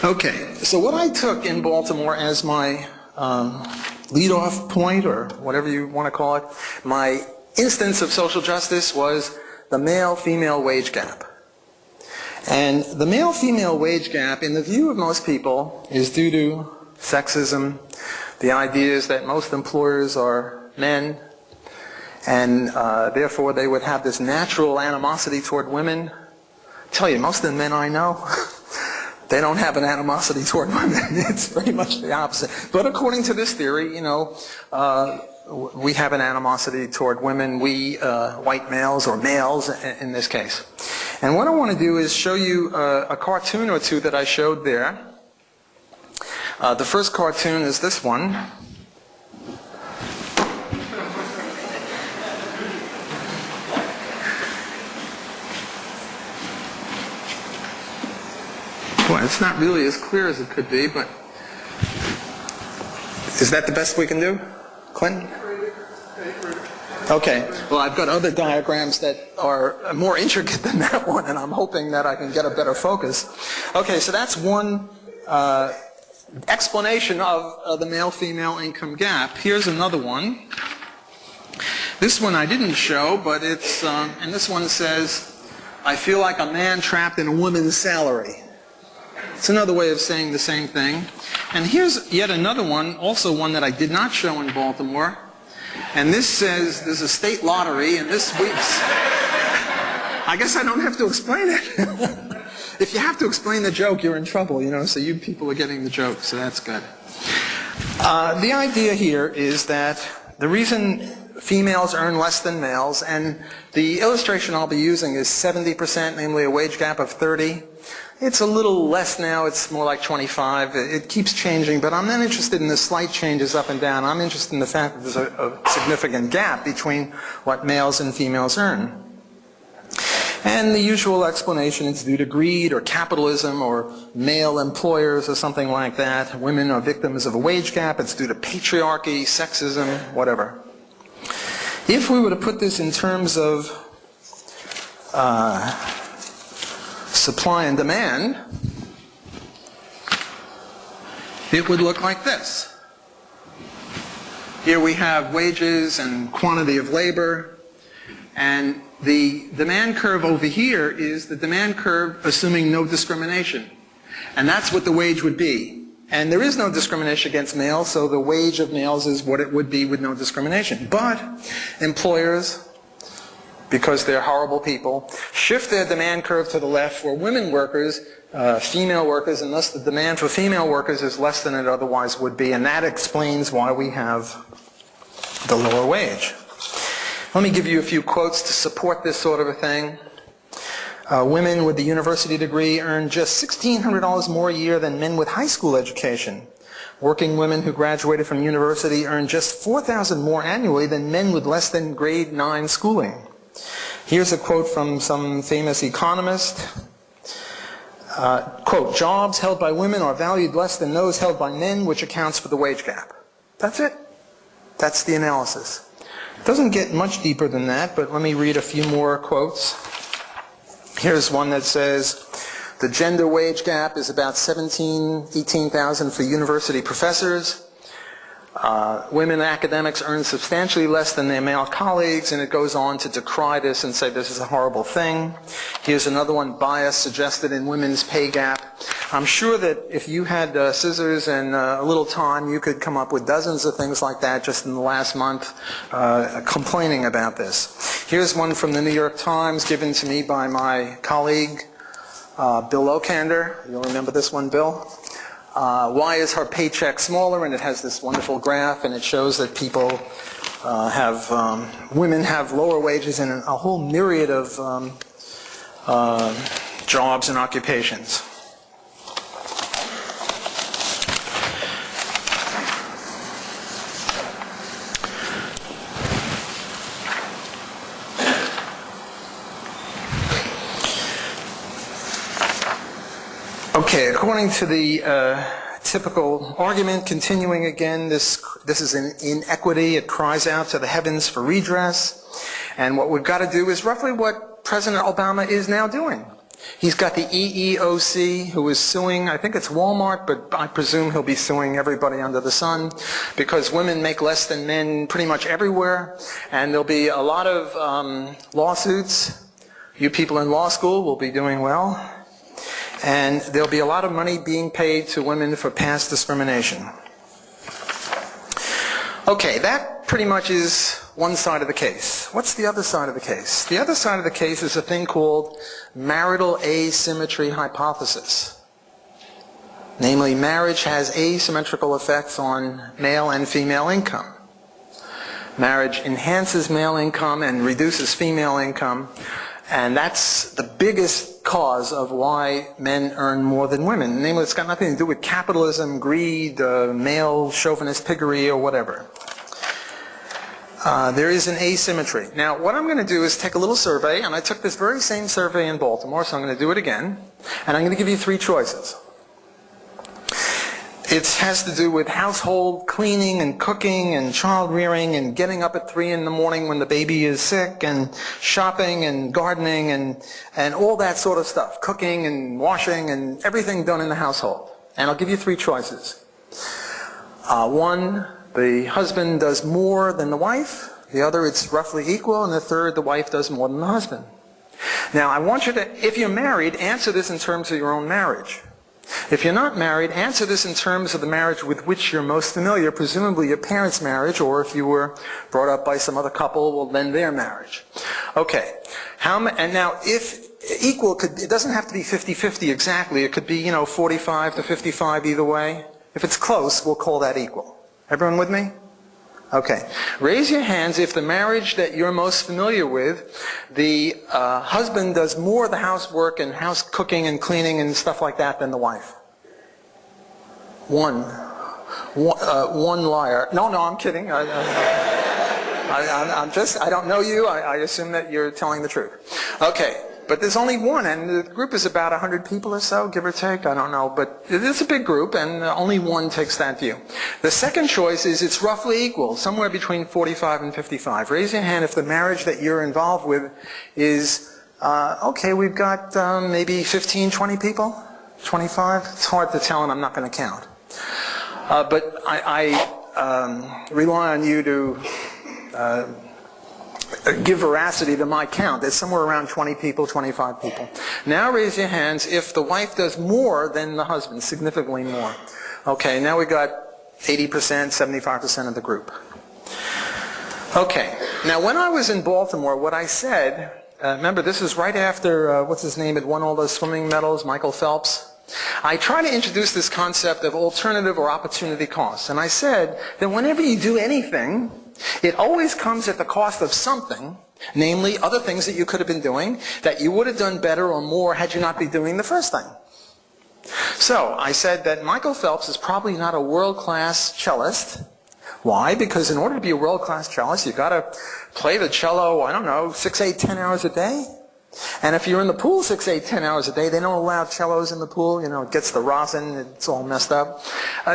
Okay, so what I took in Baltimore as my lead-off point, or whatever you want to call it, my instance of social justice was the male-female wage gap. And the male-female wage gap, in the view of most people, is due to sexism. The idea is that most employers are men, and therefore they would have this natural animosity toward women. I tell you, most of the men I know, they don't have an animosity toward women. It's pretty much the opposite. But according to this theory, you know, we have an animosity toward women, we white males, or males in this case. And what I want to do is show you a cartoon or two that I showed there. The first cartoon is this one. Boy, it's not really as clear as it could be, but is that the best we can do, Clinton? Okay, well, I've got other diagrams that are more intricate than that one, and I'm hoping that I can get a better focus. Okay, so that's one explanation of the male-female income gap. Here's another one. This one I didn't show, but it's, and this one says, I feel like a man trapped in a woman's salary. It's another way of saying the same thing. And here's yet another one, also one that I did not show in Baltimore. And this says there's a state lottery, and this week's... I guess I don't have to explain it. If you have to explain the joke, you're in trouble, you know, so you people are getting the joke, so that's good. The idea here is that the reason females earn less than males, and the illustration I'll be using is 70%, namely a wage gap of 30. It's a little less now, it's more like 25. It keeps changing, but I'm not interested in the slight changes up and down. I'm interested in the fact that there's a significant gap between what males and females earn. And the usual explanation is due to greed or capitalism or male employers or something like that. Women are victims of a wage gap. It's due to patriarchy, sexism, whatever. If we were to put this in terms of supply and demand, it would look like this. Here we have wages and quantity of labor, and the demand curve over here is the demand curve assuming no discrimination. And that's what the wage would be. And there is no discrimination against males, so the wage of males is what it would be with no discrimination. But employers, because they're horrible people, shift their demand curve to the left for women workers, female workers, and thus the demand for female workers is less than it otherwise would be, and that explains why we have the lower wage. Let me give you a few quotes to support this sort of a thing. Women with a university degree earn just $1,600 more a year than men with high school education. Working women who graduated from university earn just $4,000 more annually than men with less than grade 9 schooling. Here's a quote from some famous economist. Quote, jobs held by women are valued less than those held by men, which accounts for the wage gap. That's it. That's the analysis. It doesn't get much deeper than that, but let me read a few more quotes. Here's one that says, the gender wage gap is about 18,000 for university professors. Women academics earn substantially less than their male colleagues, and it goes on to decry this and say this is a horrible thing. Here's another one, bias suggested in women's pay gap. I'm sure that if you had scissors and a little time, you could come up with dozens of things like that just in the last month complaining about this. Here's one from the New York Times given to me by my colleague, Bill Okander. You'll remember this one, Bill? Why is her paycheck smaller? And it has this wonderful graph, and it shows that people women have lower wages in a whole myriad of jobs and occupations. Okay, according to the typical argument, continuing again, this is an inequity. It cries out to the heavens for redress. And what we've got to do is roughly what President Obama is now doing. He's got the EEOC, who is suing, I think it's Walmart, but I presume he'll be suing everybody under the sun, because women make less than men pretty much everywhere, and there'll be a lot of lawsuits. You people in law school will be doing well, and there'll be a lot of money being paid to women for past discrimination. Okay, that pretty much is one side of the case. What's the other side of the case? The other side of the case is a thing called marital asymmetry hypothesis. Namely, marriage has asymmetrical effects on male and female income. Marriage enhances male income and reduces female income, and that's the biggest cause of why men earn more than women. Namely, it's got nothing to do with capitalism, greed, male chauvinist piggery, or whatever. There is an asymmetry. Now, what I'm going to do is take a little survey, and I took this very same survey in Baltimore, so I'm going to do it again, and I'm going to give you 3 choices. It has to do with household cleaning and cooking and child rearing and getting up at 3 in the morning when the baby is sick, and shopping and gardening and all that sort of stuff. Cooking and washing and everything done in the household. And I'll give you 3 choices. 1, the husband does more than the wife. The other, it's roughly equal. And the third, the wife does more than the husband. Now, I want you to, if you're married, answer this in terms of your own marriage. If you're not married, answer this in terms of the marriage with which you're most familiar, presumably your parents' marriage, or if you were brought up by some other couple, well, then their marriage. Okay. And now, if equal, it doesn't have to be 50-50 exactly. It could be, 45 to 55 either way. If it's close, we'll call that equal. Everyone with me? Okay. Raise your hands if the marriage that you're most familiar with, the husband does more of the housework and house cooking and cleaning and stuff like that than the wife. One liar. No, I'm kidding. I don't know you. I assume that you're telling the truth. Okay. But there's only one, and the group is about 100 people or so, give or take. I don't know, but it's a big group, and only one takes that view. The second choice is it's roughly equal, somewhere between 45 and 55. Raise your hand if the marriage that you're involved with is, okay, we've got maybe 15, 20 people, 25. It's hard to tell, and I'm not going to count. But I rely on you to give veracity to my count. There's somewhere around 20 people, 25 people. Now raise your hands if the wife does more than the husband, significantly more. Okay, now we got 80%, 75% of the group. Okay, now when I was in Baltimore, what I said, remember this is right after, what's his name, had won all those swimming medals, Michael Phelps. I try to introduce this concept of alternative or opportunity costs. And I said that whenever you do anything, it always comes at the cost of something, namely other things that you could have been doing that you would have done better or more had you not been doing the first thing. So I said that Michael Phelps is probably not a world-class cellist. Why? Because in order to be a world-class cellist, you've got to play the cello, I don't know, 6, 8, 10 hours a day. And if you're in the pool 6, 8, 10 hours a day, they don't allow cellos in the pool. It gets the rosin, it's all messed up.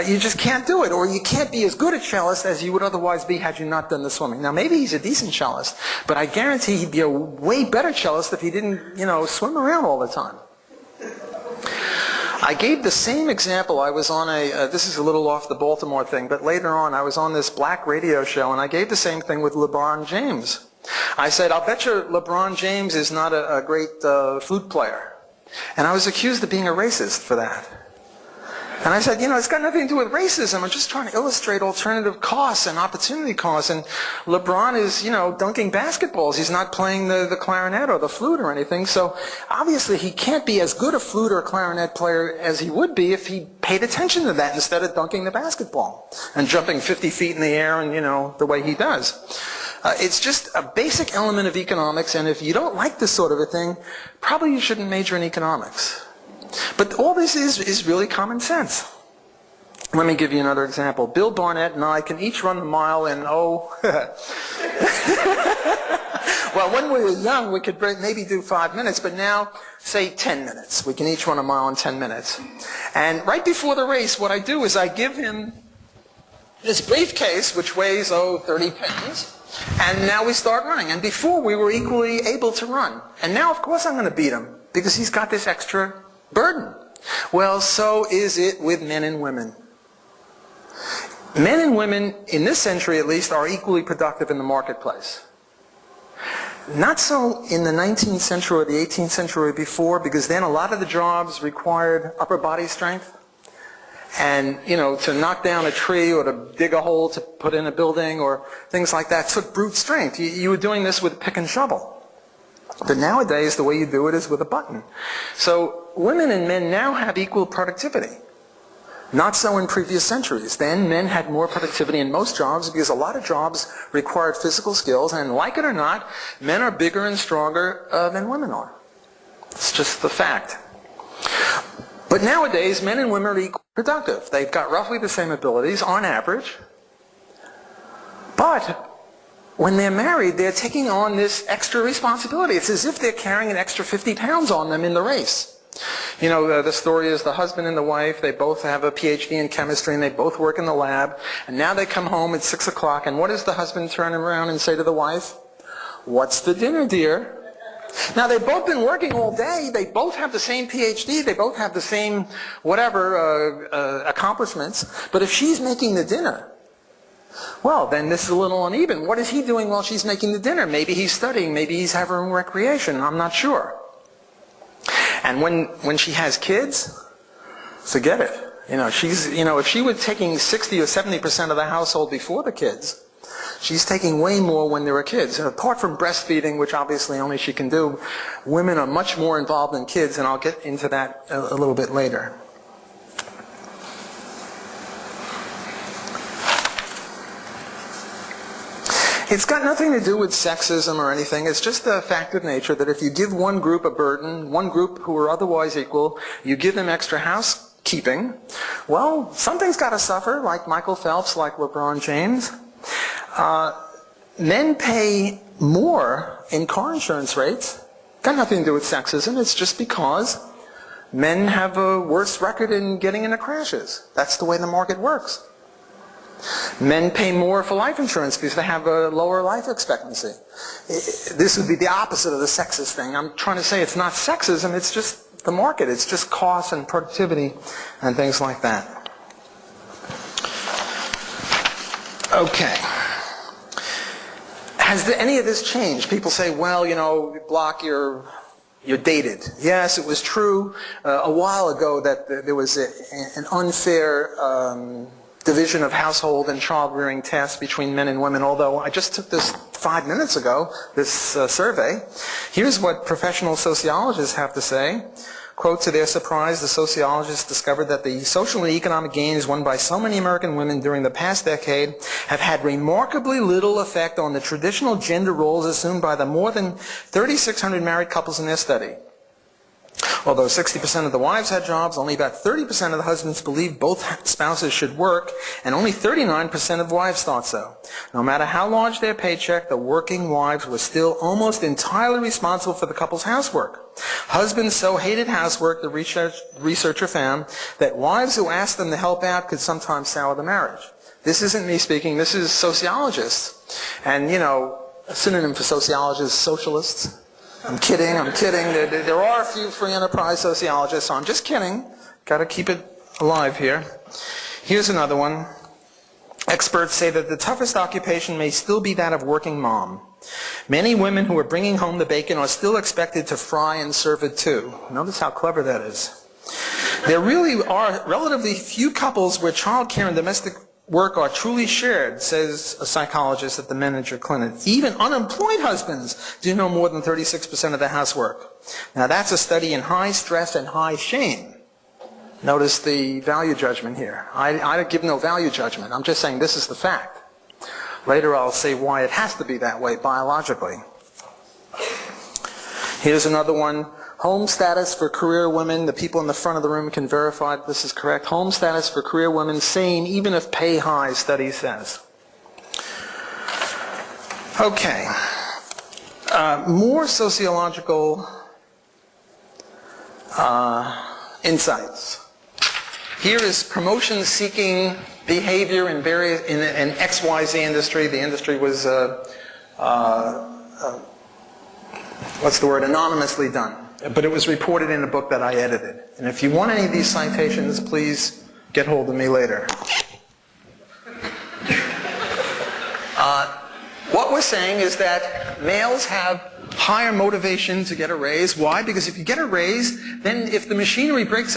You just can't do it, or you can't be as good a cellist as you would otherwise be had you not done the swimming. Now, maybe he's a decent cellist, but I guarantee he'd be a way better cellist if he didn't, swim around all the time. I gave the same example. I was on this is a little off the Baltimore thing, but later on I was on this black radio show, and I gave the same thing with LeBron James. I said, I'll bet you LeBron James is not a great flute player. And I was accused of being a racist for that. And I said, it's got nothing to do with racism. I'm just trying to illustrate alternative costs and opportunity costs. And LeBron is, dunking basketballs. He's not playing the clarinet or the flute or anything. So obviously he can't be as good a flute or clarinet player as he would be if he paid attention to that instead of dunking the basketball and jumping 50 feet in the air and, the way he does. It's just a basic element of economics, and if you don't like this sort of a thing, probably you shouldn't major in economics. But all this is really common sense. Let me give you another example. Bill Barnett and I can each run the mile in, well, when we were young, we could maybe do 5 minutes, but now, say 10 minutes. We can each run a mile in 10 minutes. And right before the race, what I do is I give him this briefcase, which weighs, 30 pounds. And now we start running. And before, we were equally able to run. And now, of course, I'm going to beat him. because he's got this extra burden. Well, so is it with men and women. Men and women, in this century at least, are equally productive in the marketplace. Not so in the 19th century or the 18th century before, because then a lot of the jobs required upper body strength. And, to knock down a tree or to dig a hole to put in a building or things like that took brute strength. You were doing this with pick and shovel. But nowadays, the way you do it is with a button. So women and men now have equal productivity. Not so in previous centuries. Then men had more productivity in most jobs because a lot of jobs required physical skills, and like it or not, men are bigger and stronger than women are. It's just the fact. But nowadays, men and women are equally productive. They've got roughly the same abilities on average. But when they're married, they're taking on this extra responsibility. It's as if they're carrying an extra 50 pounds on them in the race. The story is the husband and the wife, they both have a PhD in chemistry and they both work in the lab, and now they come home at 6 o'clock, and what does the husband turn around and say to the wife? "What's the dinner, dear?" Now, they've both been working all day, they both have the same PhD, they both have the same accomplishments, but if she's making the dinner, well, then this is a little uneven. What is he doing while she's making the dinner? Maybe he's studying, maybe he's having recreation, I'm not sure. And when she has kids, forget it. If she was taking 60 or 70% of the household before the kids, she's taking way more when there are kids. And apart from breastfeeding, which obviously only she can do, women are much more involved in kids, and I'll get into that a little bit later. It's got nothing to do with sexism or anything. It's just a fact of nature that if you give one group a burden, one group who are otherwise equal, you give them extra housekeeping, well, something's got to suffer, like Michael Phelps, like LeBron James. Men pay more in car insurance rates. Got nothing to do with sexism. It's just because men have a worse record in getting into crashes. That's the way the market works. Men pay more for life insurance because they have a lower life expectancy. This would be the opposite of the sexist thing. I'm trying to say it's not sexism, it's just the market. It's just cost and productivity and things like that. Okay. Has any of this changed? People say, well, Block, you're dated. Yes, it was true a while ago that there was an unfair division of household and child-rearing tasks between men and women, although I just took this 5 minutes ago, this survey. Here's what professional sociologists have to say. Quote, to their surprise, the sociologists discovered that the social and economic gains won by so many American women during the past decade have had remarkably little effect on the traditional gender roles assumed by the more than 3,600 married couples in their study. Although 60% of the wives had jobs, only about 30% of the husbands believed both spouses should work, and only 39% of wives thought so. No matter how large their paycheck, the working wives were still almost entirely responsible for the couple's housework. Husbands so hated housework, the researcher found, that wives who asked them to help out could sometimes sour the marriage. This isn't me speaking, this is sociologists. And, a synonym for sociologists is socialists. I'm kidding. There are a few free enterprise sociologists, so I'm just kidding. Got to keep it alive here. Here's another one. Experts say that the toughest occupation may still be that of working mom. Many women who are bringing home the bacon are still expected to fry and serve it too. Notice how clever that is. There really are relatively few couples where child care and domestic work are truly shared, says a psychologist at the Manager Clinic. Even unemployed husbands do no more than 36% of the housework. Now that's a study in high stress and high shame. Notice the value judgment here. I give no value judgment. I'm just saying this is the fact. Later I'll say why it has to be that way biologically. Here's another one. Home status for career women. The people in the front of the room can verify that this is correct. Home status for career women, same even if pay high, study says. Okay. More sociological insights. Here is promotion-seeking behavior in an XYZ industry. The industry was what's the word? Anonymously done. but it was reported in a book that I edited. And if you want any of these citations, please get hold of me later. What we're saying is that males have higher motivation to get a raise. Why? Because if you get a raise, then if the machinery breaks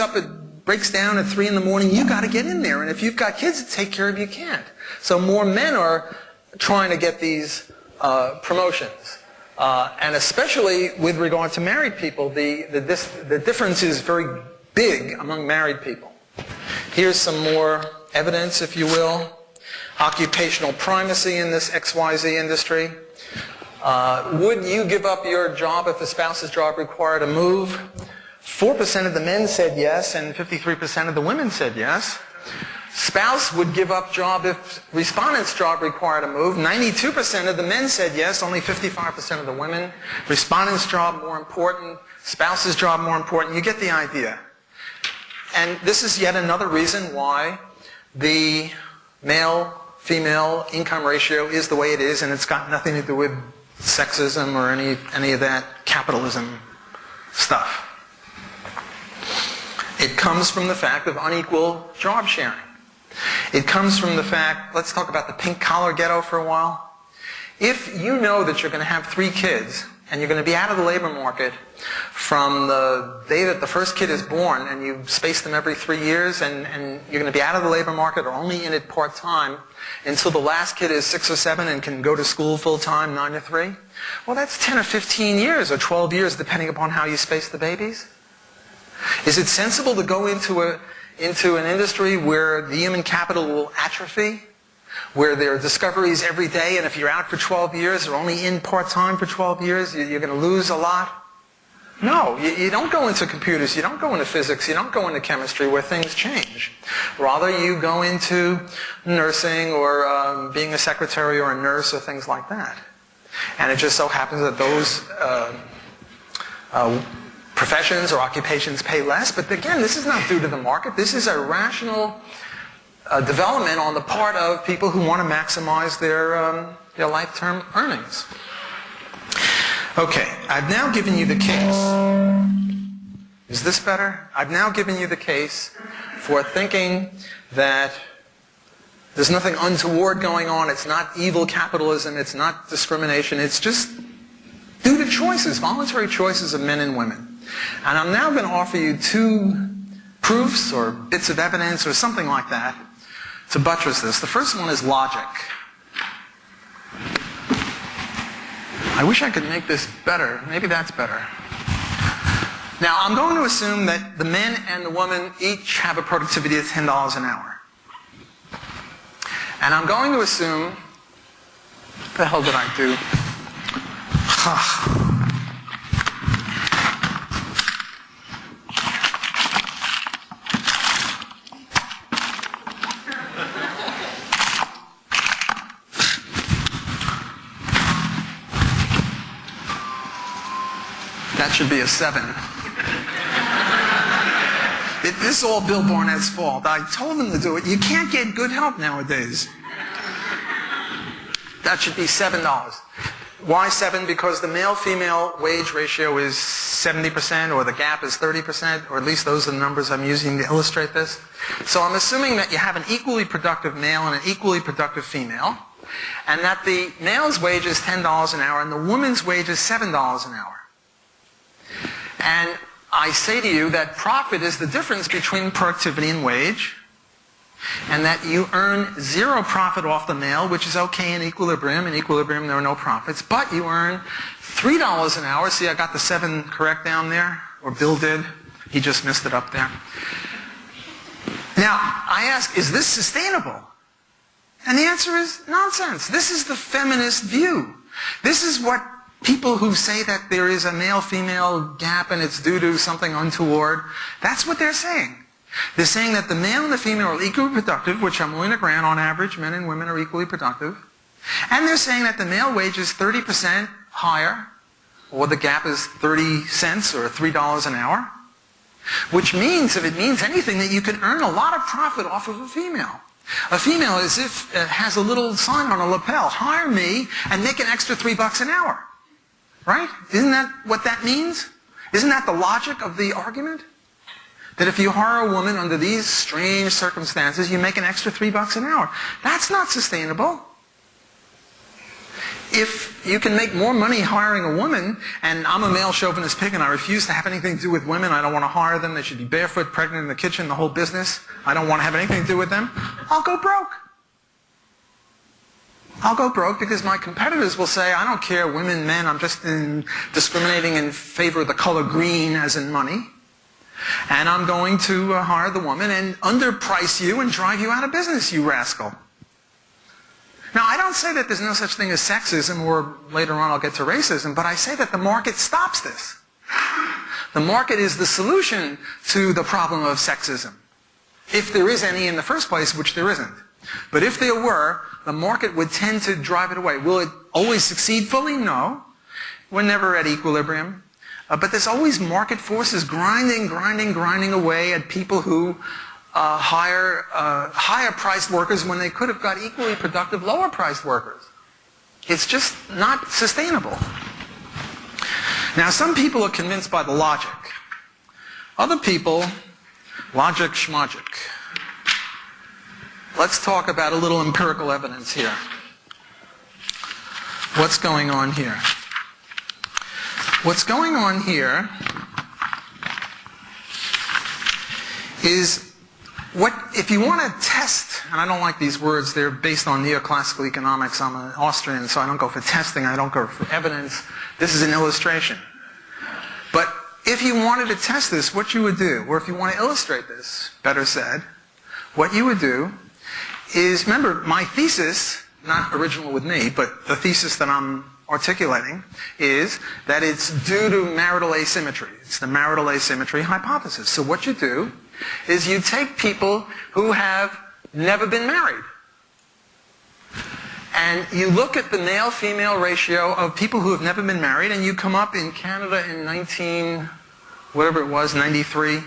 down at 3 in the morning, you got to get in there. And if you've got kids to take care of, you can't. So more men are trying to get these promotions. And especially with regard to married people, the difference is very big among married people. Here's some more evidence, if you will. Occupational primacy in this XYZ industry. Would you give up your job if a spouse's job required a move? 4% of the men said yes, and 53% of the women said yes. Spouse would give up job if respondent's job required a move. 92% of the men said yes, only 55% of the women. Respondent's job more important, spouse's job more important. You get the idea. And this is yet another reason why the male-female income ratio is the way it is, and it's got nothing to do with sexism or any of that capitalism stuff. It comes from the fact of unequal job sharing. It comes from the fact, let's talk about the pink-collar ghetto for a while. If you know that you're going to have 3 kids, and you're going to be out of the labor market from the day that the first kid is born, and you space them every 3 years, and you're going to be out of the labor market or only in it part-time until the last kid is 6 or 7 and can go to school full-time, 9 to 3, well, that's 10 or 15 years or 12 years, depending upon how you space the babies. Is it sensible to go into an industry where the human capital will atrophy, where there are discoveries every day, and if you're out for 12 years or only in part-time for 12 years, you're going to lose a lot? No, you don't go into computers, you don't go into physics, you don't go into chemistry where things change. Rather, you go into nursing or being a secretary or a nurse or things like that. And it just so happens that those professions or occupations pay less. But again, this is not due to the market. This is a rational development on the part of people who want to maximize their lifetime earnings. Okay, I've now given you the case. Is this better? I've now given you the case for thinking that there's nothing untoward going on. It's not evil capitalism. It's not discrimination. It's just due to choices, voluntary choices of men and women. And I'm now going to offer you 2 proofs or bits of evidence or something like that to buttress this. The first one is logic. I wish I could make this better. Maybe that's better. Now, I'm going to assume that the men and the woman each have a productivity of $10 an hour. And I'm going to assume, what the hell did I do? That should be a 7. This is all Bill Barnett's fault. I told him to do it. You can't get good help nowadays. That should be $7. Why 7? Because the male-female wage ratio is 70%, or the gap is 30%, or at least those are the numbers I'm using to illustrate this. So I'm assuming that you have an equally productive male and an equally productive female, and that the male's wage is $10 an hour and the woman's wage is $7 an hour. And I say to you that profit is the difference between productivity and wage, and that you earn 0 profit off the male, which is okay in equilibrium. In equilibrium, there are no profits, but you earn $3 an hour. See, I got the 7 correct down there, or Bill did. He just missed it up there. Now, I ask, is this sustainable? And the answer is nonsense. This is the feminist view. This is what people who say that there is a male-female gap and it's due to something untoward, that's what they're saying. They're saying that the male and the female are equally productive, which I'm willing to grant on average, men and women are equally productive. And they're saying that the male wage is 30% higher, or the gap is 30 cents or $3 an hour, which means, if it means anything, that you can earn a lot of profit off of a female. A female as if has a little sign on a lapel, hire me and make an extra $3 an hour. Right? Isn't that what that means? Isn't that the logic of the argument? That if you hire a woman under these strange circumstances, you make an extra $3 an hour. That's not sustainable. If you can make more money hiring a woman, and I'm a male chauvinist pig and I refuse to have anything to do with women, I don't want to hire them, they should be barefoot, pregnant in the kitchen, the whole business, I don't want to have anything to do with them, I'll go broke. I'll go broke because my competitors will say, I don't care, women, men, I'm just discriminating in favor of the color green as in money. And I'm going to hire the woman and underprice you and drive you out of business, you rascal. Now, I don't say that there's no such thing as sexism, or later on I'll get to racism, but I say that the market stops this. The market is the solution to the problem of sexism. If there is any in the first place, which there isn't. But if there were, the market would tend to drive it away. Will it always succeed fully? No. We're never at equilibrium. But there's always market forces grinding away at people who hire higher-priced workers when they could have got equally productive lower-priced workers. It's just not sustainable. Now, some people are convinced by the logic. Other people, logic schmogic. Let's talk about a little empirical evidence here. What's going on here? What's going on here is if you want to test, and I don't like these words, they're based on neoclassical economics. I'm an Austrian, so I don't go for testing, I don't go for evidence. This is an illustration. But if you wanted to test this, what you would do, or if you want to illustrate this, better said, what you would do is, remember, my thesis, not original with me, but the thesis that I'm articulating is that it's due to marital asymmetry. It's the marital asymmetry hypothesis. So what you do is you take people who have never been married, and you look at the male-female ratio of people who have never been married, and you come up in Canada in 93.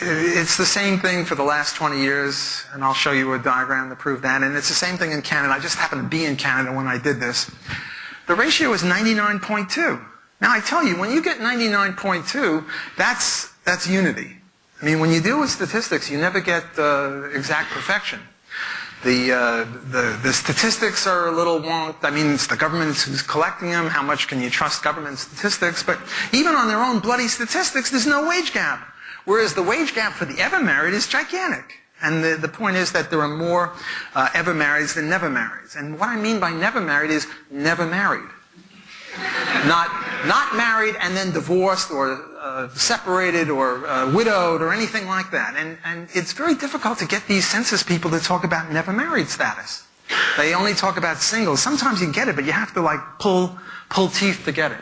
It's the same thing for the last 20 years, and I'll show you a diagram to prove that, and it's the same thing in Canada. I just happened to be in Canada when I did this. The ratio is 99.2. Now, I tell you, when you get 99.2, that's unity. I mean, when you deal with statistics, you never get exact perfection. The statistics are a little wonky. I mean, it's the government who's collecting them. How much can you trust government statistics? But even on their own bloody statistics, there's no wage gap. Whereas the wage gap for the ever married is gigantic. And the point is that there are more ever marrieds than never marrieds. And what I mean by never married is never married. Not married and then divorced or separated or widowed or anything like that. And it's very difficult to get these census people to talk about never married status. They only talk about singles. Sometimes you get it, but you have to like pull teeth to get it.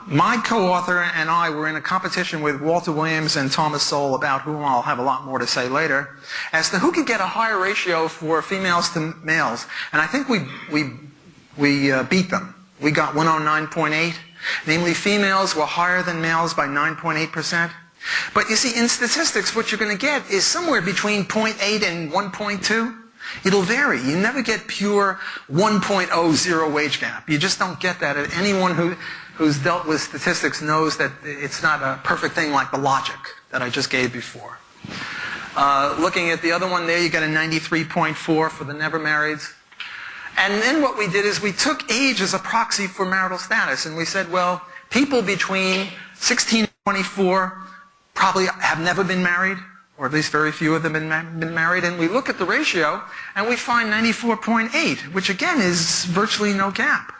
My co-author and I were in a competition with Walter Williams and Thomas Sowell, about whom I'll have a lot more to say later, as to who could get a higher ratio for females to males. And I think we beat them. We got 109.8. Namely, females were higher than males by 9.8%. But you see, in statistics, what you're going to get is somewhere between 0.8 and 1.2. It'll vary. You never get pure 1.00 wage gap. You just don't get that. Anyone who's dealt with statistics knows that it's not a perfect thing like the logic that I just gave before. Looking at the other one there, you get a 93.4 for the never marrieds. And then what we did is we took age as a proxy for marital status. And we said, well, people between 16 and 24 probably have never been married, or at least very few of them have been married. And we look at the ratio, and we find 94.8, which again is virtually no gap.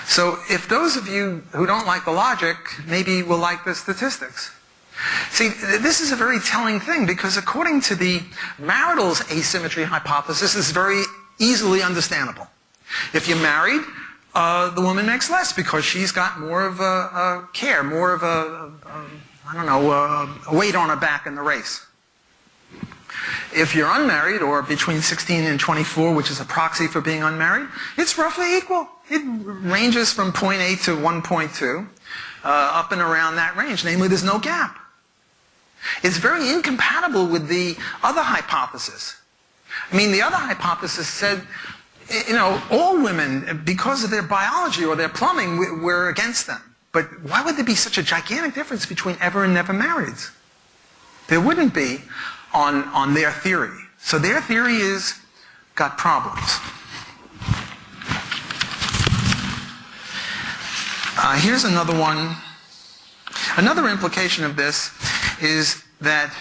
So if those of you who don't like the logic, maybe will like the statistics. See, this is a very telling thing, because according to the marital asymmetry hypothesis, it's very easily understandable. If you're married, the woman makes less because she's got more of a care, more of a weight on her back in the race. If you're unmarried, or between 16 and 24, which is a proxy for being unmarried, it's roughly equal. It ranges from 0.8 to 1.2, up and around that range. Namely, there's no gap. It's very incompatible with the other hypothesis. I mean, the other hypothesis said you know, all women, because of their biology or their plumbing, we're against them. But why would there be such a gigantic difference between ever and never marrieds? There wouldn't be on their theory. So their theory is got problems. Here's another one. Another implication of this is that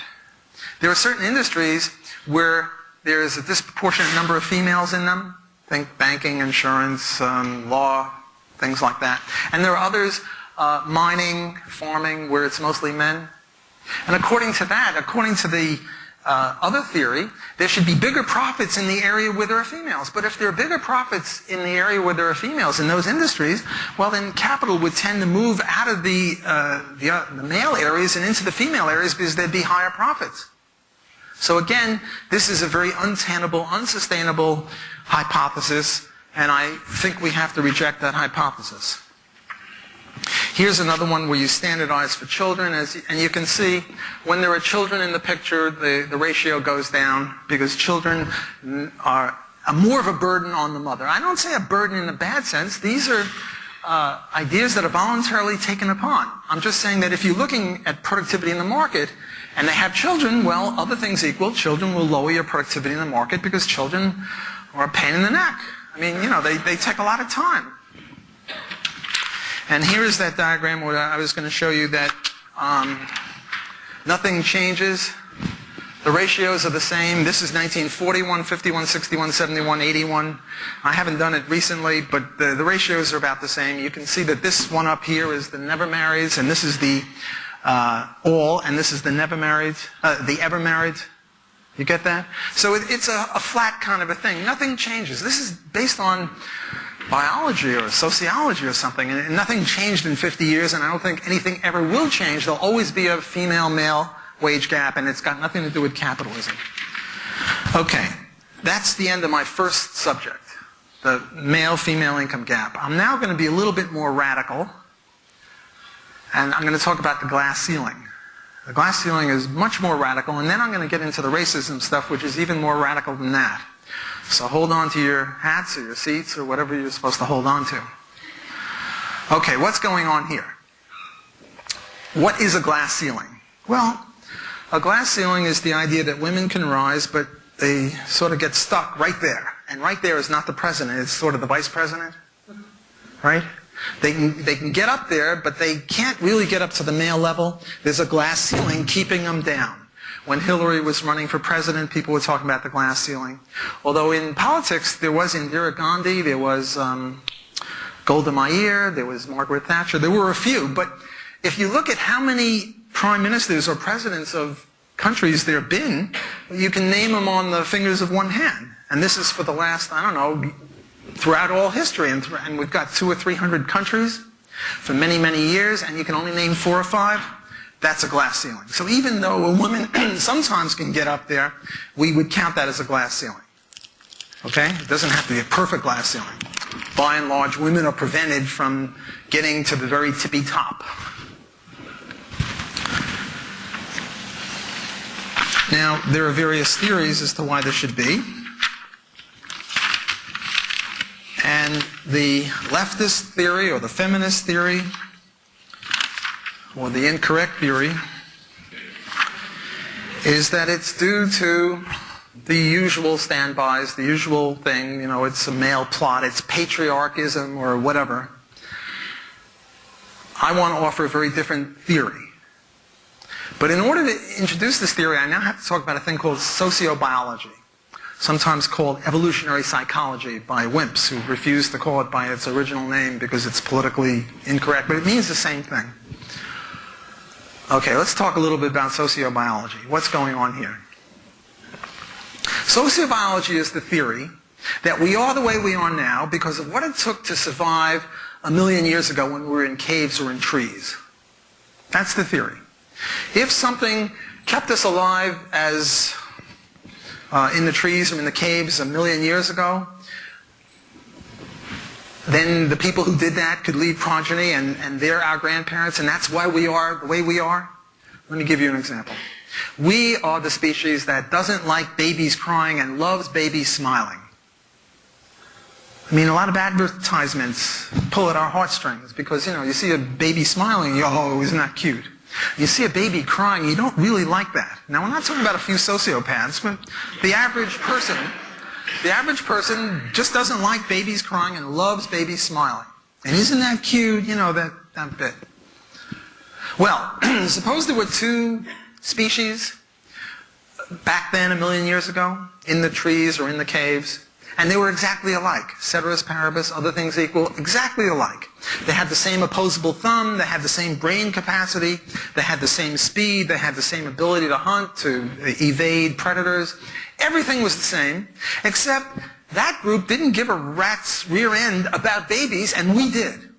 there are certain industries where there is a disproportionate number of females in them. Think banking, insurance, law, things like that. And there are others, mining, farming, where it's mostly men. And according to that, according to the other theory, there should be bigger profits in the area where there are females. But if there are bigger profits in the area where there are females in those industries, well then capital would tend to move out of the male areas and into the female areas because there'd be higher profits. So again, this is a very untenable, unsustainable hypothesis, and I think we have to reject that hypothesis. Here's another one where you standardize for children, and you can see when there are children in the picture, the ratio goes down because children are more of a burden on the mother. I don't say a burden in a bad sense. These are ideas that are voluntarily taken upon. I'm just saying that if you're looking at productivity in the market and they have children, well, other things equal, children will lower your productivity in the market because children are a pain in the neck. I mean, you know, they take a lot of time. And here is that diagram where I was going to show you that nothing changes. The ratios are the same. This is 1941, 51, 61, 71, 81. I haven't done it recently, but the ratios are about the same. You can see that this one up here is the never marrieds, and this is the all, and this is the never married, the ever married. You get that? So it's a flat kind of a thing. Nothing changes. This is based on biology or sociology or something, and nothing changed in 50 years, and I don't think anything ever will change. There'll always be a female-male wage gap, and it's got nothing to do with capitalism. Okay, that's the end of my first subject, the male-female income gap. I'm now going to be a little bit more radical, and I'm going to talk about the glass ceiling. The glass ceiling is much more radical, and then I'm going to get into the racism stuff, which is even more radical than that. So hold on to your hats or your seats or whatever you're supposed to hold on to. Okay, what's going on here? What is a glass ceiling? Well, a glass ceiling is the idea that women can rise, but they sort of get stuck right there. And right there is not the president, it's sort of the vice president. Right? They can get up there, but they can't really get up to the male level. There's a glass ceiling keeping them down. When Hillary was running for president, people were talking about the glass ceiling. Although in politics, there was Indira Gandhi, there was Golda Meir, there was Margaret Thatcher. There were a few. But if you look at how many prime ministers or presidents of countries there have been, you can name them on the fingers of one hand. And this is for the last, I don't know, throughout all history. And we've got 200 or 300 countries for many, many years, and you can only name 4 or 5. That's a glass ceiling. So even though a woman sometimes can get up there, we would count that as a glass ceiling. Okay? It doesn't have to be a perfect glass ceiling. By and large, women are prevented from getting to the very tippy top. Now, there are various theories as to why this should be. And the leftist theory or the feminist theory or the incorrect theory is that it's due to the usual standbys, the usual thing, you know, it's a male plot, it's patriarchism or whatever. I want to offer a very different theory. But in order to introduce this theory, I now have to talk about a thing called socio-biology, sometimes called evolutionary psychology by wimps who refuse to call it by its original name because it's politically incorrect, but it means the same thing. Okay, let's talk a little bit about sociobiology. What's going on here? Sociobiology is the theory that we are the way we are now because of what it took to survive 1 million years ago when we were in caves or in trees. That's the theory. If something kept us alive as in the trees or in the caves 1 million years ago, then the people who did that could leave progeny, and they're our grandparents, and that's why we are the way we are. Let me give you an example. We are the species that doesn't like babies crying and loves babies smiling. I mean, a lot of advertisements pull at our heartstrings because, you see a baby smiling, oh, isn't that cute? You see a baby crying, you don't really like that. Now, we're not talking about a few sociopaths, but the average person just doesn't like babies crying and loves babies smiling. And isn't that cute? That bit. Well, suppose there were two species back then, 1,000,000 years ago, in the trees or in the caves, and they were exactly alike. Ceteris paribus, other things equal, exactly alike. They had the same opposable thumb, they had the same brain capacity, they had the same speed, they had the same ability to hunt, to evade predators. Everything was the same, except that group didn't give a rat's rear end about babies, and we did.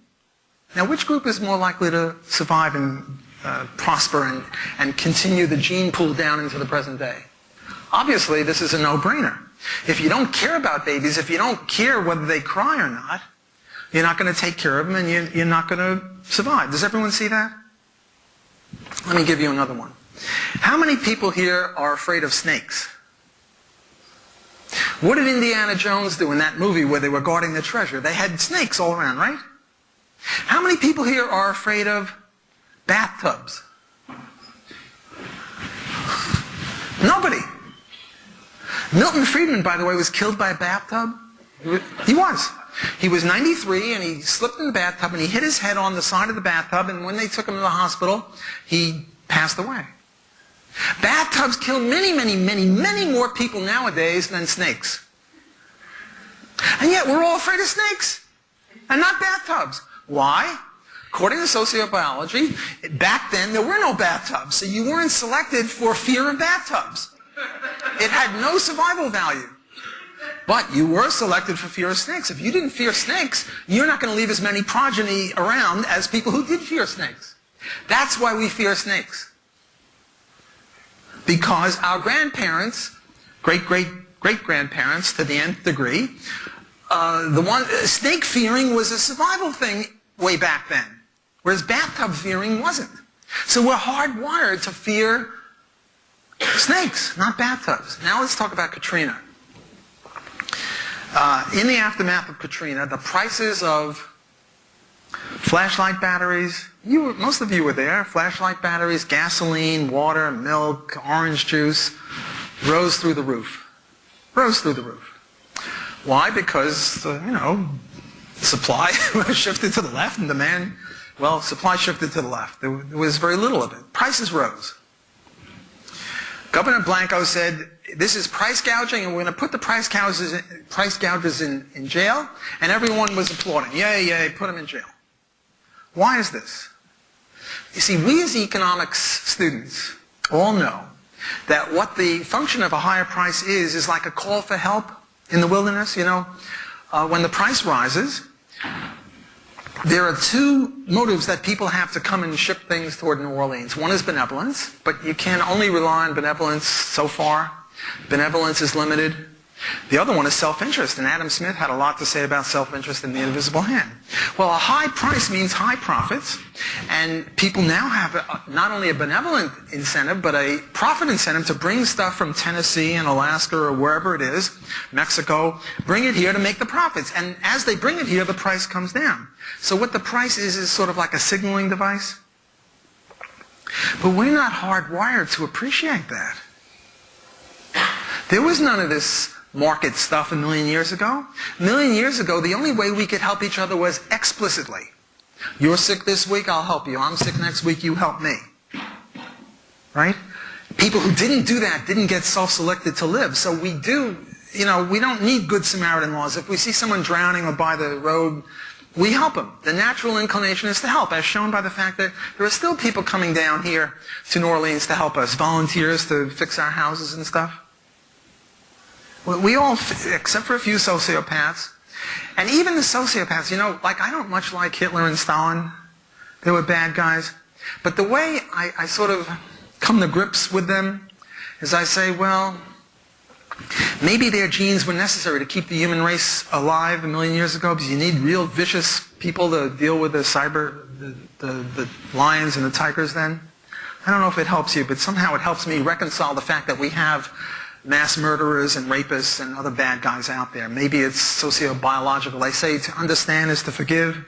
Now, which group is more likely to survive and prosper and continue the gene pool down into the present day? Obviously, this is a no-brainer. If you don't care about babies, if you don't care whether they cry or not, you're not going to take care of them and you're not going to survive. Does everyone see that? Let me give you another one. How many people here are afraid of snakes? What did Indiana Jones do in that movie where they were guarding the treasure? They had snakes all around, right? How many people here are afraid of bathtubs? Nobody. Milton Friedman, by the way, was killed by a bathtub. He was. He was 93 and he slipped in the bathtub and he hit his head on the side of the bathtub, and when they took him to the hospital, he passed away. Bathtubs kill many, many, many, many more people nowadays than snakes. And yet we're all afraid of snakes and not bathtubs. Why? According to sociobiology, back then there were no bathtubs, so you weren't selected for fear of bathtubs. It had no survival value. But you were selected for fear of snakes. If you didn't fear snakes, you're not going to leave as many progeny around as people who did fear snakes. That's why we fear snakes. Because our grandparents, great-great-great-grandparents to the nth degree, snake fearing was a survival thing way back then, whereas bathtub fearing wasn't. So we're hardwired to fear snakes, not bathtubs. Now let's talk about Katrina. In the aftermath of Katrina, the prices of flashlight batteries, most of you were there, flashlight batteries, gasoline, water, milk, orange juice, rose through the roof. Rose through the roof. Why? Because, supply shifted to the left and demand, supply shifted to the left. There was very little of it. Prices rose. Governor Blanco said, this is price gouging, and we're going to put the price gougers in jail, and everyone was applauding. Yay, yay, put them in jail. Why is this? You see, we as economics students all know that what the function of a higher price is like a call for help in the wilderness. When the price rises, there are two motives that people have to come and ship things toward New Orleans. One is benevolence, but you can only rely on benevolence so far. Benevolence is limited. The other one is self-interest, and Adam Smith had a lot to say about self-interest in The Invisible Hand. Well, a high price means high profits, and people now have not only a benevolent incentive, but a profit incentive to bring stuff from Tennessee and Alaska or wherever it is, Mexico, bring it here to make the profits. And as they bring it here, the price comes down. So what the price is sort of like a signaling device. But we're not hardwired to appreciate that. There was none of this market stuff 1,000,000 years ago. 1,000,000 years ago, the only way we could help each other was explicitly. You're sick this week, I'll help you. I'm sick next week, you help me. Right? People who didn't do that didn't get self-selected to live. So we don't need good Samaritan laws. If we see someone drowning or by the road, we help them. The natural inclination is to help, as shown by the fact that there are still people coming down here to New Orleans to help us, volunteers to fix our houses and stuff. We all, except for a few sociopaths, and even the sociopaths, I don't much like Hitler and Stalin. They were bad guys. But the way I sort of come to grips with them is I say, well, maybe their genes were necessary to keep the human race alive 1,000,000 years ago, because you need real vicious people to deal with the lions and the tigers then. I don't know if it helps you, but somehow it helps me reconcile the fact that we have mass murderers and rapists and other bad guys out there. Maybe it's socio-biological. They say to understand is to forgive.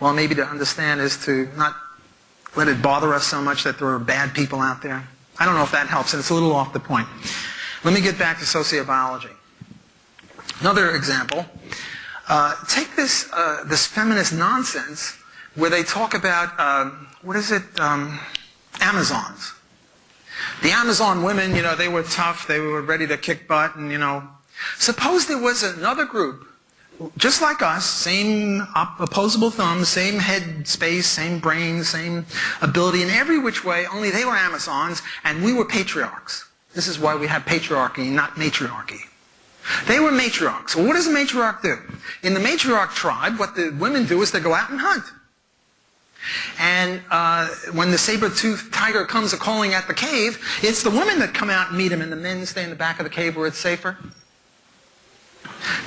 Well, maybe to understand is to not let it bother us so much that there are bad people out there. I don't know if that helps, and it's a little off the point. Let me get back to sociobiology. Another example. Take this feminist nonsense where they talk about, Amazons. The Amazon women, they were tough, they were ready to kick butt, and, Suppose there was another group, just like us, same opposable thumbs, same head space, same brain, same ability in every which way, only they were Amazons, and we were patriarchs. This is why we have patriarchy, not matriarchy. They were matriarchs. Well, what does a matriarch do? In the matriarch tribe, what the women do is they go out and hunt. And when the saber-toothed tiger comes a-calling at the cave, it's the women that come out and meet him, and the men stay in the back of the cave where it's safer.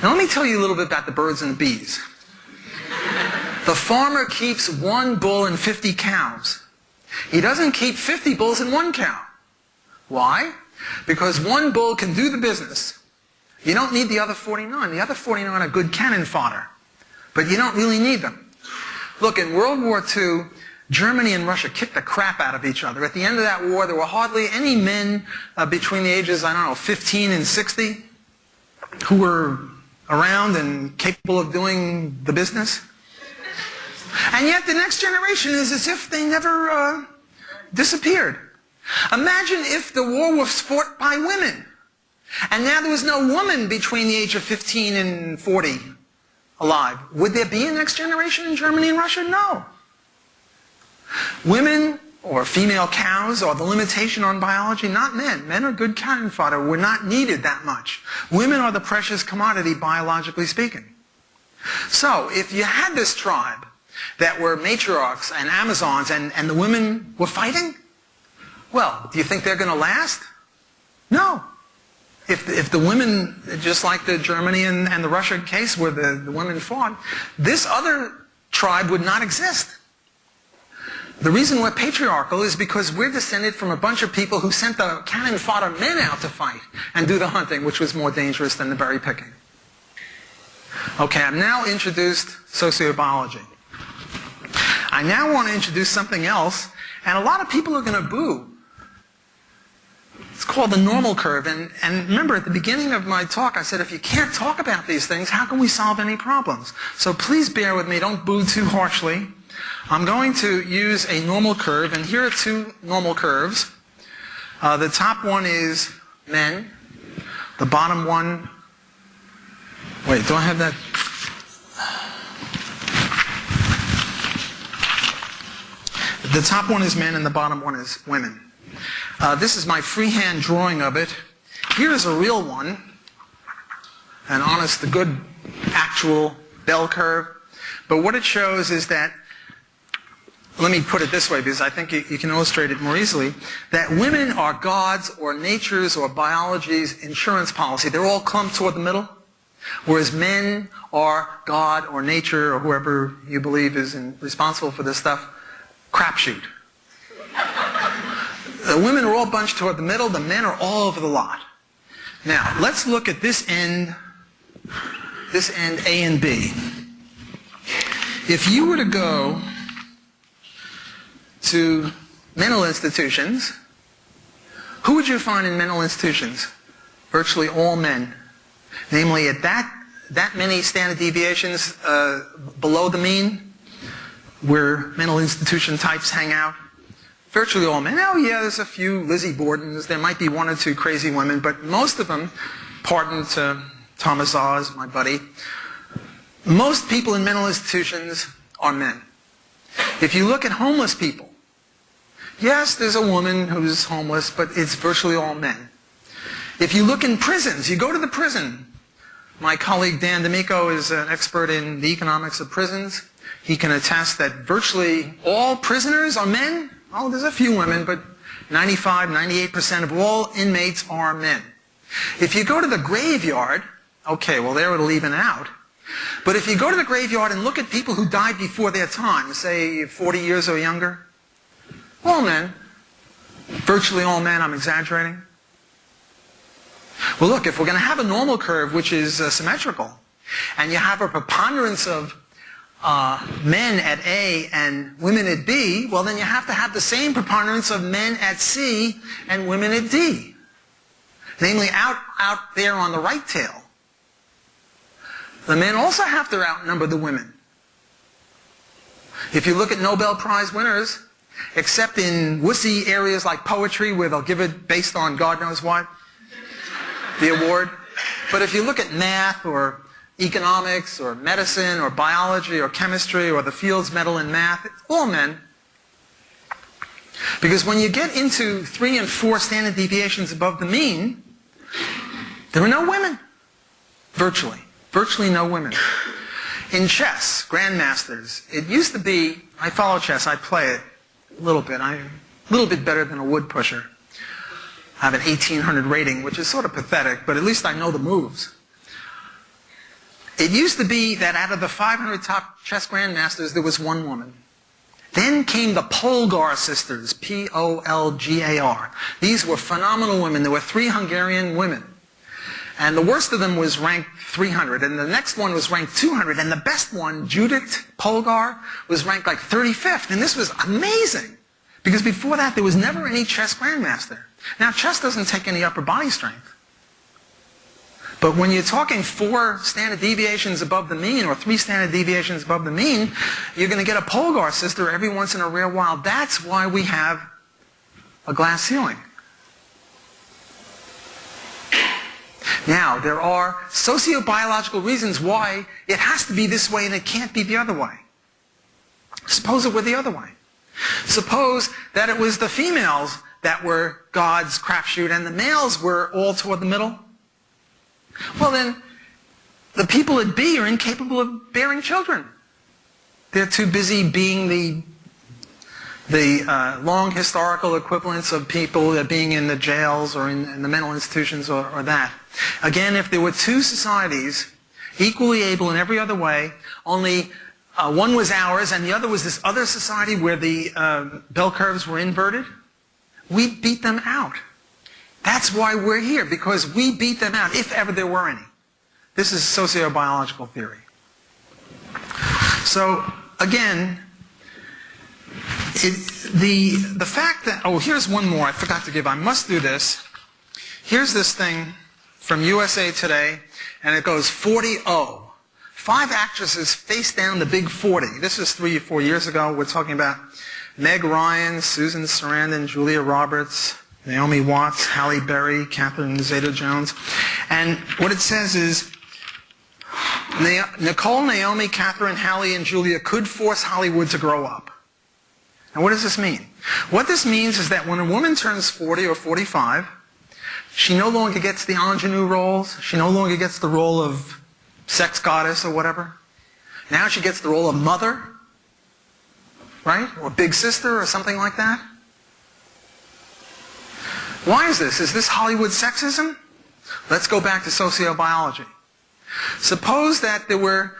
Now let me tell you a little bit about the birds and the bees. The farmer keeps 1 bull and 50 cows. He doesn't keep 50 bulls and 1 cow. Why? Because 1 bull can do the business. You don't need the other 49. The other 49 are good cannon fodder. But you don't really need them. Look, in World War II, Germany and Russia kicked the crap out of each other. At the end of that war, there were hardly any men between the ages, 15 and 60, who were around and capable of doing the business. And yet the next generation is as if they never disappeared. Imagine if the war was fought by women, and now there was no woman between the age of 15 and 40 alive. Would there be a next generation in Germany and Russia? No. Women or female cows are the limitation on biology, not men. Men are good cannon fodder. We're not needed that much. Women are the precious commodity, biologically speaking. So if you had this tribe that were matriarchs and Amazons and the women were fighting, well, do you think they're going to last? No. If the women, just like the Germany and the Russia case where the women fought, this other tribe would not exist. The reason we're patriarchal is because we're descended from a bunch of people who sent the cannon fodder men out to fight and do the hunting, which was more dangerous than the berry picking. Okay, I've now introduced sociobiology. I now want to introduce something else, and a lot of people are going to boo. It's called the normal curve, and remember at the beginning of my talk I said if you can't talk about these things, how can we solve any problems? So please bear with me, don't boo too harshly. I'm going to use a normal curve, and here are 2 normal curves. The top one is men. The bottom one, wait, do I have that? The top one is men and the bottom one is women. This is my freehand drawing of it. Here is a real one, an honest, the good, actual bell curve. But what it shows is that, let me put it this way because I think you can illustrate it more easily, that women are God's or nature's or biology's insurance policy. They're all clumped toward the middle, whereas men are God or nature or whoever you believe is responsible for this stuff, crapshoot. The women are all bunched toward the middle, the men are all over the lot. Now, let's look at this end A and B. If you were to go to mental institutions, who would you find in mental institutions? Virtually all men. Namely, at that many standard deviations below the mean, where mental institution types hang out, virtually all men. Oh yeah, there's a few Lizzie Bordens, there might be 1 or 2 crazy women, but most of them, pardon to Thomas Oz, my buddy, most people in mental institutions are men. If you look at homeless people, yes, there's a woman who's homeless, but it's virtually all men. If you look in prisons, you go to the prison. My colleague Dan D'Amico is an expert in the economics of prisons. He can attest that virtually all prisoners are men. Oh, there's a few women, but 95, 98% of all inmates are men. If you go to the graveyard, okay, well there it'll even out. But if you go to the graveyard and look at people who died before their time, say 40 years or younger, all men, virtually all men, I'm exaggerating. Well, look, if we're going to have a normal curve which is symmetrical, and you have a preponderance of men at A and women at B, well, then you have to have the same preponderance of men at C and women at D. Namely, out there on the right tail. The men also have to outnumber the women. If you look at Nobel Prize winners, except in wussy areas like poetry where they'll give it based on God knows what, the award. But if you look at math or economics or medicine or biology or chemistry or the Fields Medal in math, it's all men. Because when you get into 3 and 4 standard deviations above the mean, there are no women. Virtually no women. In chess, grandmasters, it used to be, I follow chess, I play it a little bit. I'm a little bit better than a wood pusher. I have an 1800 rating, which is sort of pathetic, but at least I know the moves. It used to be that out of the 500 top chess grandmasters, there was one woman. Then came the Polgar sisters, P-O-L-G-A-R. These were phenomenal women. There were 3 Hungarian women. And the worst of them was ranked 300, and the next one was ranked 200, and the best one, Judith Polgar, was ranked like 35th, and this was amazing. Because before that, there was never any chess grandmaster. Now, chess doesn't take any upper body strength. But when you're talking 4 standard deviations above the mean, or 3 standard deviations above the mean, you're going to get a Polgar sister every once in a rare while. That's why we have a glass ceiling. Now, there are socio-biological reasons why it has to be this way and it can't be the other way. Suppose it were the other way. Suppose that it was the females that were God's crapshoot and the males were all toward the middle. Well then, the people at B are incapable of bearing children. They're too busy being the long historical equivalents of people being in the jails or in the mental institutions or that. Again, if there were 2 societies equally able in every other way, only one was ours and the other was this other society where the bell curves were inverted, we'd beat them out. That's why we're here, because we beat them out, if ever there were any. This is socio-biological theory. So, again, the fact that, oh, here's one more I forgot to give. I must do this. Here's this thing from USA Today, and it goes 40-0. 5 actresses face down the big 40. This is 3 or 4 years ago. We're talking about Meg Ryan, Susan Sarandon, Julia Roberts, Naomi Watts, Halle Berry, Catherine Zeta-Jones. And what it says is, Nicole, Naomi, Catherine, Halle, and Julia could force Hollywood to grow up. Now, what does this mean? What this means is that when a woman turns 40 or 45, she no longer gets the ingenue roles. She no longer gets the role of sex goddess or whatever. Now she gets the role of mother, right? Or big sister or something like that. Why is this? Is this Hollywood sexism? Let's go back to sociobiology. Suppose that there were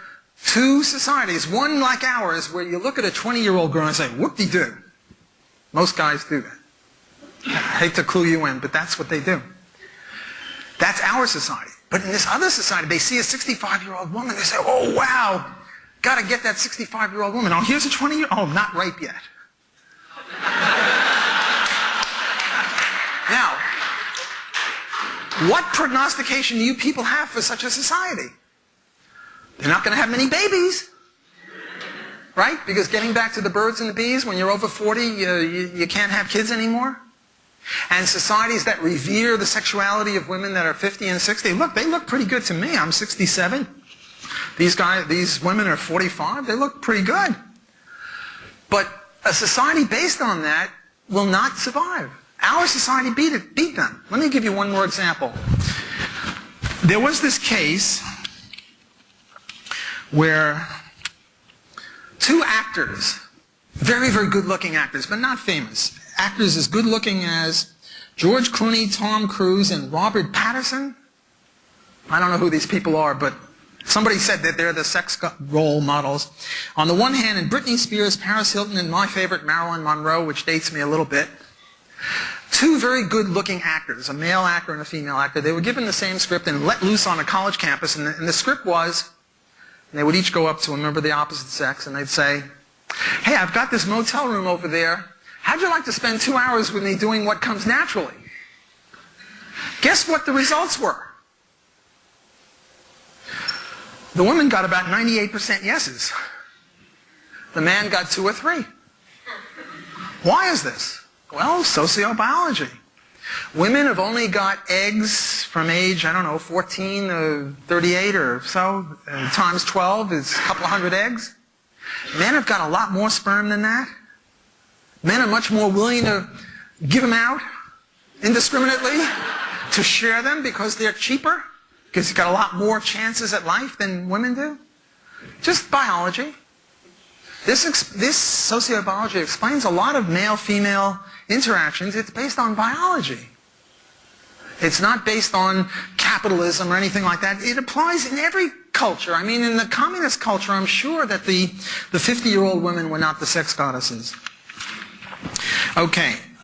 2 societies, one like ours, where you look at a 20-year-old girl and say, whoop-de-doo. Most guys do that. I hate to clue you in, but that's what they do. That's our society. But in this other society, they see a 65-year-old woman, they say, oh, wow, got to get that 65-year-old woman. Oh, here's a 20-year-old, oh, not ripe yet. Now, what prognostication do you people have for such a society? They're not going to have many babies, right? Because getting back to the birds and the bees, when you're over 40, you can't have kids anymore. And societies that revere the sexuality of women that are 50 and 60, look, they look pretty good to me. I'm 67. These women are 45. They look pretty good. But a society based on that will not survive. Our society beat them. Let me give you one more example. There was this case where 2 actors, very, very good-looking actors, but not famous, actors as good-looking as George Clooney, Tom Cruise, and Robert Pattinson. I don't know who these people are, but somebody said that they're the sex role models. On the one hand, and Britney Spears, Paris Hilton, and my favorite Marilyn Monroe, which dates me a little bit. Two very good-looking actors, a male actor and a female actor. They were given the same script and let loose on a college campus, and the script was, they would each go up to a member of the opposite sex, and they'd say, "Hey, I've got this motel room over there. How'd you like to spend 2 hours with me doing what comes naturally?" Guess what the results were? The woman got about 98% yeses. The man got 2 or 3. Why is this? Well, sociobiology. Women have only got eggs from age, 14 to 38 or so, times 12 is a couple of hundred eggs. Men have got a lot more sperm than that. Men are much more willing to give them out indiscriminately, to share them because they're cheaper, because you've got a lot more chances at life than women do. Just biology. This sociobiology explains a lot of male-female interactions. It's based on biology. It's not based on capitalism or anything like that. It applies in every culture. I mean, in the communist culture, I'm sure that the 50-year-old women were not the sex goddesses. Okay.